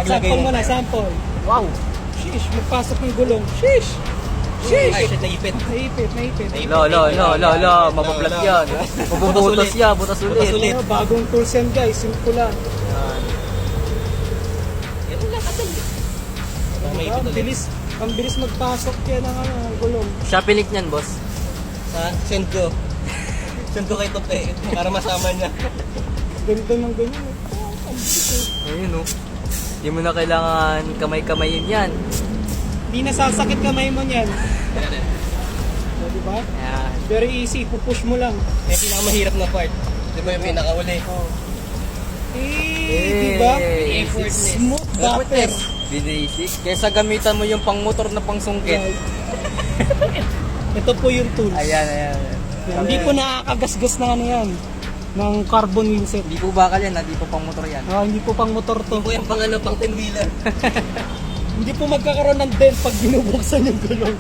Sample mo na, sample. Wow! Sheesh, magpasok ng gulong. Sheesh! Sheesh! Ay, shit, naipit. Naipit. Mapaplat yan. Mabubutas yan, butas ulit. Ano, bagong tools yan guys, simple lang. Yan lang kadali. Maipit ulit. Ang bilis magpasok yan ng gulong. Shopee link niyan, boss. Send ko. Send ko kay Tope para masama niya. Ganito ng ganyan. Ang bilis. Ayun, oh. Hindi mo na kailangan kamay-kamayin yan. Hindi nasasakit kamay mo niyan. Diba? Ayan. Very easy, pupush mo lang. Yung pinakamahirap na part. Di ba yung pinakauli? Diba? Effortless. Smooth butter. Basic. Kesa gamitan mo yung pang motor na pang sungkit. Ito po yung tools. Ayan. Hindi po nakakagasgas na ano yan. Ng carbon wheelset. Hindi po bakal yan, hindi po pang motor yan. Hindi po pang motor to. Ito yung pang 10-wheeler. Hindi po magkakaroon ng dent pag binubuksan yung gulong.